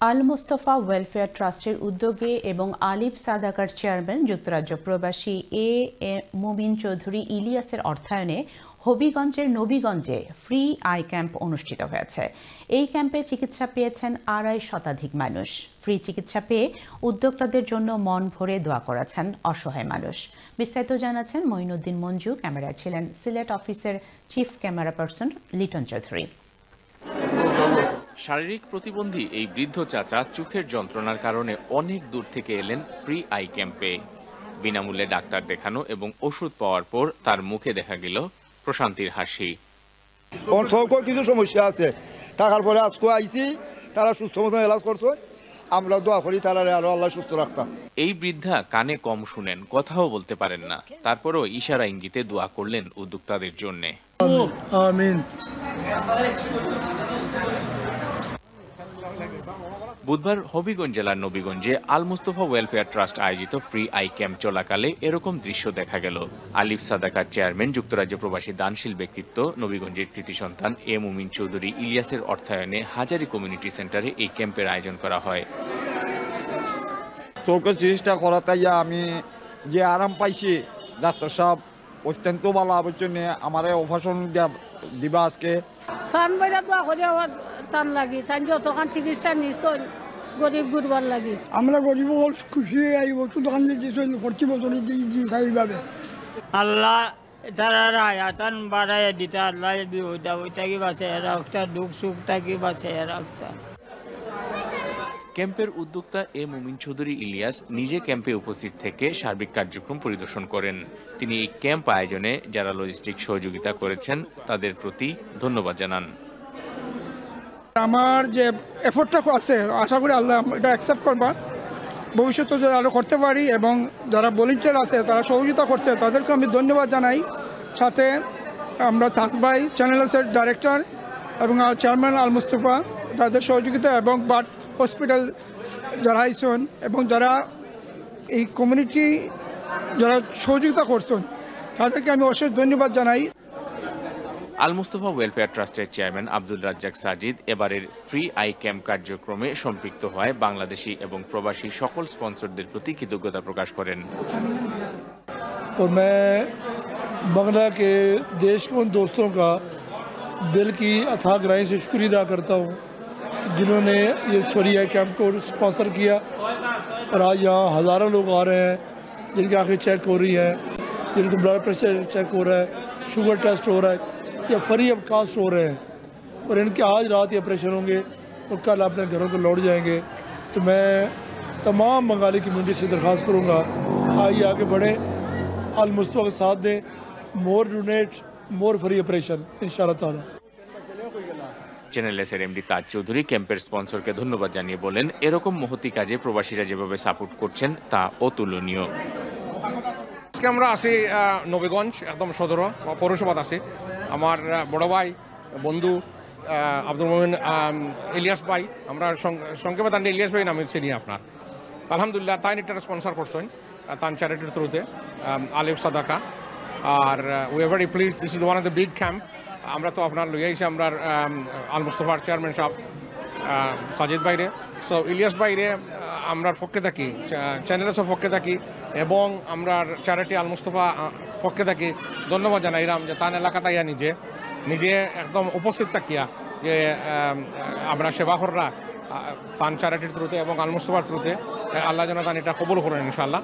আল Mostafa welfare ট্রাস্টের উদ্যোগে এবং আলিফ সাদাকার চেয়ারম্যান যুক্তরাজ্য প্রবাসী এ মুমিন চৌধুরী ইলিয়াসের অর্থায়নে হবিগঞ্জের নবীগঞ্জে ফ্রি আই ক্যাম্প অনুষ্ঠিত হয়েছে। এই ক্যাম্পে চিকিৎসা পেয়েছেন ২৫০ শতাধিক মানুষ। ফ্রি চিকিৎসা পেয়ে উদ্যোক্তাদের জন্য মন ভরে দোয়া করেছেন অসহায় মানুষ। বিস্তারিত জানাচ্ছেন মঈনুদ্দিন মঞ্জু। ক্যামেরায় ছিলেন সিলেট অফিসের chief camera person Liton Chowdhury. শারীরিক প্রতিবন্ধী এই বৃদ্ধ চাচা চোখের যন্ত্রণার কারণে অনেক দূর থেকে এলেন ফ্রি আই ক্যাম্পে। বিনামূল্যে ডাক্তার দেখানো এবং ওষুধ পাওয়ার পর তার মুখে দেখা গেল প্রশান্তির হাসি। কিছু সমস্যা আছে, টাকার পরে আজকে আইসি, তারা সুস্থ মতন এলাজ করছে, আমরা দোয়া করি তারা আরো আল্লাহ সুস্থ রাখতাম। এই বৃদ্ধা কানে কম শুনেন, কথাও বলতে পারেন না, তারপরও ইশারা ইঙ্গিতে দোয়া করলেন উদ্যোক্তাদের জন্য। আমিন। বুধবার হবিগঞ্জ জেলার নবীগঞ্জে আল মুস্তফা ওয়েলফেয়ার ট্রাস্ট আয়োজিত ফ্রি আই ক্যাম্প চলাকালে এরকম দৃশ্য দেখা গেল। আলিফ সাদাকার চেয়ারম্যান যুক্তরাজ্য প্রবাসী দানশীল ব্যক্তিত্ব নবীগঞ্জের কৃতি সন্তান এ মুমিন চৌধুরী ইলিয়াসের অর্থায়নে হাজারী কমিউনিটি সেন্টারে এই ক্যাম্পের আয়োজন করা হয়। চৌকের চিকিৎসা করাতে আমি যে আরাম পাইছি, ডাক্তার সাহেব অত্যন্ত ভালো আবশ্যক নিয়ে আমার অপারেশন দিবা আজকে। চিকিৎসা নিশ্চয় গরিব গুরবার লাগে। আমরা গরিব খুশি এই ওষুধ দোকান প্রতি বছর এইভাবে আল্লাহ তারা আয়াতান বাড়াইয়া দিতা আল্লাহ ওইটা ওইটাকে বাঁচে এরা একটা দুঃখ সুখ থাকি বাঁচে এরা একটা। ক্যাম্পের উদ্যোক্তা এ মুমিন চৌধুরী ইলিয়াস নিজে ক্যাম্পে উপস্থিত থেকে সার্বিক কার্যক্রম পরিদর্শন করেন। তিনি এই ক্যাম্প আয়োজনে যারা লজিস্টিক সহযোগিতা করেছেন তাদের প্রতি ধন্যবাদ জানান। আমার যে এফোর্টটা আছে আশা করি আল্লাহ এটা অ্যাকসেপ্ট করবা, ভবিষ্যতে যদি আরও করতে পারি, এবং যারা ভলেন্টিয়ার আছে তারা সহযোগিতা করছে তাদেরকে আমি ধন্যবাদ জানাই। সাথে আমরা তাকবাই চ্যানেলের ডাইরেক্টর এবং চেয়ারম্যান আল মুস্তফা তাদের সহযোগিতা এবং বার্ড হসপিটাল যারা আইসন এবং যারা এই কমিউনিটি যারা সহযোগিতা করছেন তাদেরকে আমি অশেষ ধন্যবাদ জানাই। আল মুস্তফা ওয়েলফেয়ার ট্রাস্টের চেয়ারম্যান আব্দুল রাজ্জাক সাজিদ এবারের ফ্রি আই ক্যাম্প কার্যক্রমে সম্পৃক্ত হয় বাংলাদেশি এবং প্রবাসী সকল স্পন্সরদের প্রতি কৃতজ্ঞতা প্রকাশ করেন। बांग्ला के देश के उन दोस्तों का दिल की अथाह गहराई से शुक्रिया अदा करता हूँ जिन्होंने ये फ्री आई कैंप को स्पॉन्सर किया। और आज यहाँ हज़ारों लोग आ रहे हैं जिनकी आँखें चेक हो रही हैं, जिनको ब्लड प्रेशर चेक हो रहा है, शुगर टेस्ट हो रहा है, या फ्री अब कास्ट हो रहे हैं। और इनके आज रात ये ऑपरेशन होंगे और कल अपने घरों को लौट जाएंगे। तो मैं तमाम बंगाली कम्यूनिटी से दरख्वास्त करूँगा, आइए आगे बढ़ें, अल मुस्तफा का साथ दें, मोर डोनेट मोर फ्री ऑपरेशन इंशाअल्लाह ताला। চ্যানেলের এমডি তাজ চৌধুরী ক্যাম্পের স্পন্সরকে ধন্যবাদ জানিয়ে বলেন, এরকম মহতি কাজে প্রবাসীরা যেভাবে সাপোর্ট করছেন তা অতুলনীয়। আজকে আমরা আসি নবীগঞ্জ একদম সদর পৌরসভাত আছি। আমার বড় ভাই বন্ধু আব্দুল মোমিন ইলিয়াস ভাই, আমরা সংক্ষেপে তান ইলিয়াস ভাই নামে চিনি আপনার। আলহামদুলিল্লাহ তাই একটা স্পন্সর করছেন তান চ্যারিটির থ্রুতে আলিফ সাদাকা। আর we are very please, this is one of the big camp. আমরা তো আপনার লই আইসি আমরা আল মুস্তফার চেয়ারম্যান সাহেব সাজিদ ভাইরে, সো ইলিয়াস ভাইরে আমরার পক্ষে থাকি, চ্যানেলসের পক্ষে থাকি এবং আমরা চ্যারিটি আল মুস্তফা পক্ষে থাকি ধন্যবাদ জানাইলাম যে তান এলাকা তাইয়া নিজে একদম উপস্থিত থাকিয়া যে আমরা সেবাহররা তান চ্যারিটির থ্রুতে এবং আল মুস্তফার থ্রুতে আল্লাহ যেন তান এটা কবুল করেন ইনশাআল্লাহ।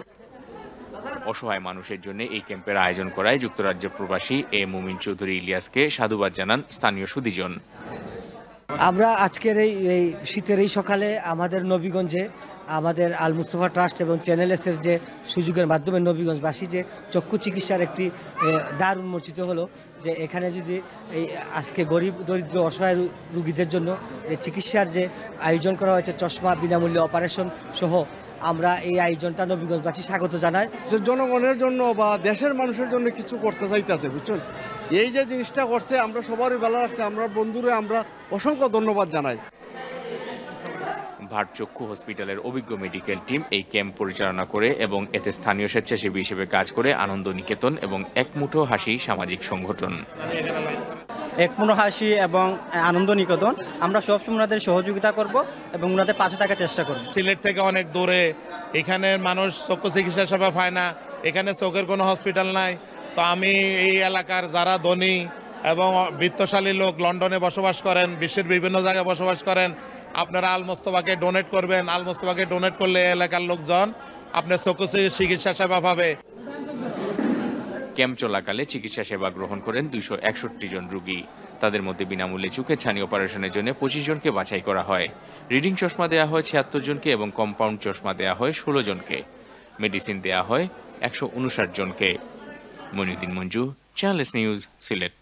অসহায় মানুষের জন্য এই ক্যাম্পের আয়োজন করায় যুক্তরাজ্য প্রবাসী এ মুমিন চৌধুরী ইলিয়াসকে সাধুবাদ জানান স্থানীয় সুধীজন। আমরা আজকের এই শীতের এই সকালে আমাদের নবীগঞ্জে আমাদের আল মুস্তফা ট্রাস্ট এবং চ্যানেলসের যে সুযোগের মাধ্যমে নবীগঞ্জবাসী যে চক্ষু চিকিৎসার একটি দ্বার উন্মোচিত হলো, যে এখানে যদি এই আজকে গরিব দরিদ্র অসহায় রুগীদের জন্য যে চিকিৎসার যে আয়োজন করা হয়েছে, চশমা বিনামূল্যে অপারেশন সহ, আমরা এই আয়োজনটা নবীগঞ্জবাসী স্বাগত জানাই। জনগণের জন্য বা দেশের মানুষের জন্য কিছু করতে চাইতেছে, বুঝছেন, এই যে জিনিসটা করছে আমরা সবারই ভালো লাগছে। আমরা বন্ধুরা আমরা অসংখ্য ধন্যবাদ জানাই। ভাট চক্ষু হসপিটালের অভিজ্ঞ মেডিকেল টিম এই ক্যাম্প পরিচালনা করে এবং এতে স্থানীয় স্বেচ্ছাসেবী হিসেবে কাজ করে আনন্দ নিকেতন এবং এক মুঠো হাসি সামাজিক সংগঠন। এক মনোহাসি এবং আনন্দ নিকেতন। আমরা সবসময় ওনাদের সহযোগিতা করব এবং ওনাদের পাশে থাকার চেষ্টা করব। সিলেট থেকে অনেক দূরে, এখানে মানুষ চক্ষু চিকিৎসা সেবা পায় না, এখানে চোখের কোনো হসপিটাল নাই। তো আমি এই এলাকার যারা ধনী এবং বিত্তশালী লোক লন্ডনে বসবাস করেন, বিশ্বের বিভিন্ন জায়গায় বসবাস করেন, আপনারা আল মোস্তফাকে ডোনেট করবেন। আল মোস্তফাকে ডোনেট করলে এলাকার লোকজন আপনার চক্ষু চিকিৎসা সেবা পাবে। ক্যাম্প চলাকালে চিকিৎসা সেবা গ্রহণ করেন 261 জন রোগী। তাদের মধ্যে বিনামূল্যে চোখের ছানি অপারেশনের জন্য 25 জনকে বাছাই করা হয়। রিডিং চশমা দেওয়া হয় 76 জনকে এবং কম্পাউন্ড চশমা দেওয়া হয় 16 জনকে। মেডিসিন দেওয়া হয় 159 জনকে। Moinuddin Manju, channels news, Sylhet.